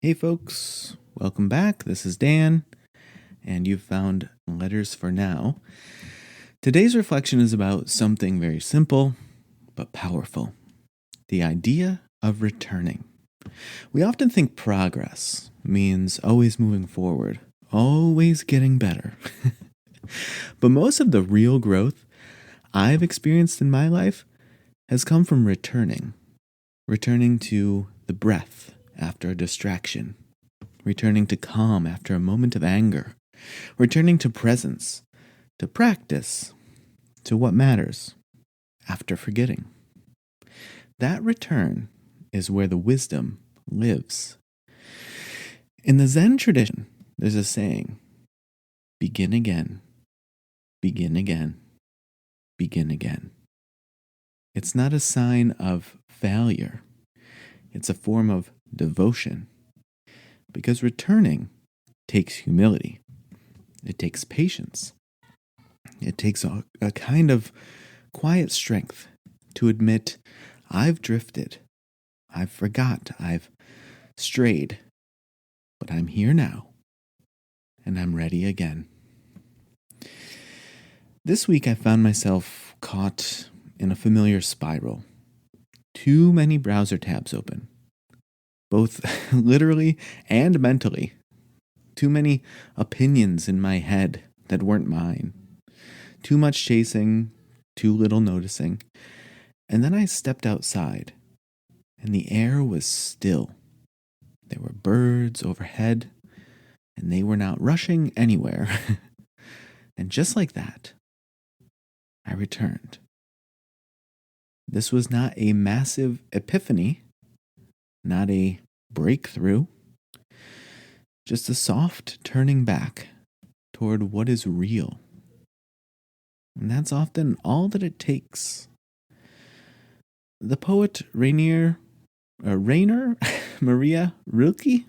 Hey folks, welcome back. This is Dan, and you've found Letters for Now. Today's reflection is about something very simple but powerful: the idea of returning. We often think progress means always moving forward, always getting better. But most of the real growth I've experienced in my life has come from returning to the breath after a distraction, returning to calm after a moment of anger, returning to presence, to practice, to what matters after forgetting. That return is where the wisdom lives. In the Zen tradition, there's a saying: begin again, begin again, begin again. It's not a sign of failure. It's a form of devotion. Because returning takes humility. It takes patience. It takes a kind of quiet strength to admit, I've drifted, I've forgot, I've strayed, but I'm here now, and I'm ready again. This week I found myself caught in a familiar spiral. Too many browser tabs open, both literally and mentally. Too many opinions in my head that weren't mine. Too much chasing, too little noticing. And then I stepped outside, and the air was still. There were birds overhead, and they were not rushing anywhere. And just like that, I returned. This was not a massive epiphany, not a breakthrough, just a soft turning back toward what is real. And that's often all that it takes. The poet Rainer Maria Rilke,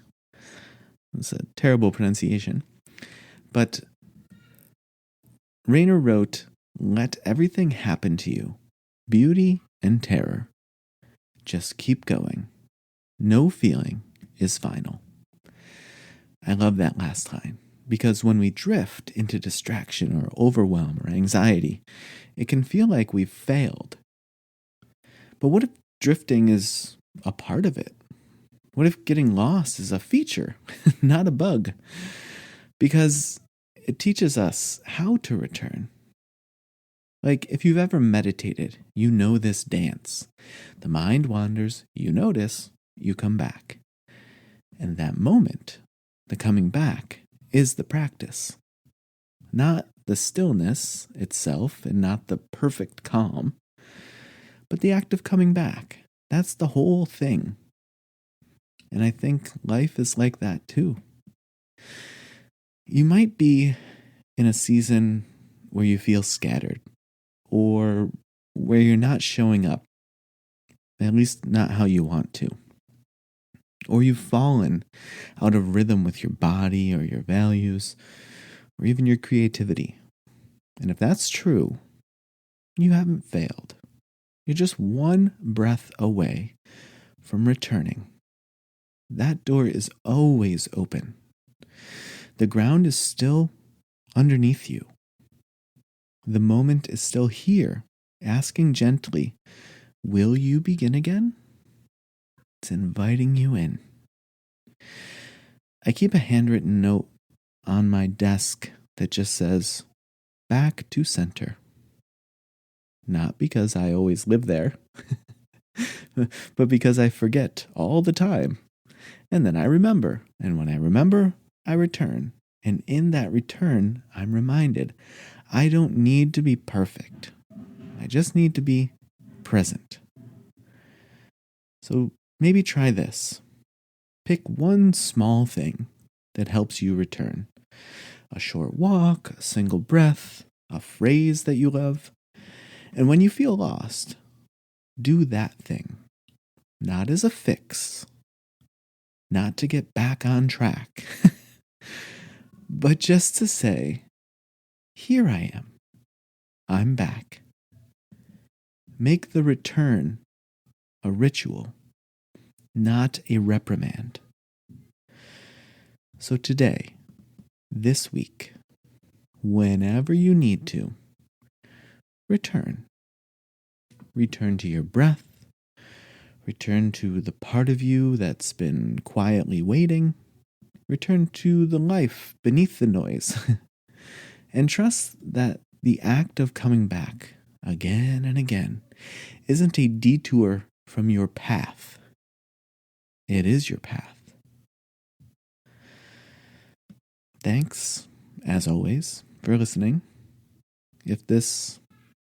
that's a terrible pronunciation, but Rainer wrote, "Let everything happen to you, beauty and terror. Just keep going. No feeling is final." I love that last line, because when we drift into distraction or overwhelm or anxiety, it can feel like we've failed. But what if drifting is a part of it? What if getting lost is a feature, not a bug? Because it teaches us how to return. Like, if you've ever meditated, you know this dance. The mind wanders, you notice, you come back. And that moment, the coming back, is the practice. Not the stillness itself and not the perfect calm, but the act of coming back. That's the whole thing. And I think life is like that too. You might be in a season where you feel scattered, or where you're not showing up, at least not how you want to. Or you've fallen out of rhythm with your body or your values, or even your creativity. And if that's true, you haven't failed. You're just one breath away from returning. That door is always open. The ground is still underneath you. The moment is still here, asking gently, will you begin again? It's inviting you in. I keep a handwritten note on my desk that just says, back to center. Not because I always live there, but because I forget all the time. And then I remember. And when I remember, I return. And in that return, I'm reminded I don't need to be perfect. I just need to be present. So maybe try this. Pick one small thing that helps you return. A short walk, a single breath, a phrase that you love. And when you feel lost, do that thing. Not as a fix, not to get back on track, but just to say, here I am. I'm back. Make the return a ritual, not a reprimand. So today, this week, whenever you need to, return. Return to your breath. Return to the part of you that's been quietly waiting. Return to the life beneath the noise. And trust that the act of coming back again and again isn't a detour from your path. It is your path. Thanks, as always, for listening. If this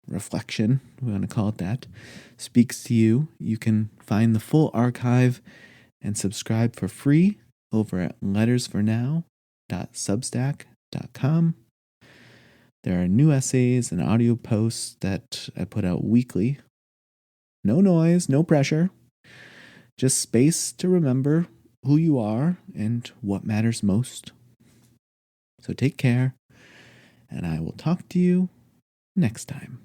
reflection, we want to call it that, speaks to you, you can find the full archive and subscribe for free over at lettersfornow.substack.com. There are new essays and audio posts that I put out weekly. No noise, no pressure, just space to remember who you are and what matters most. So take care, and I will talk to you next time.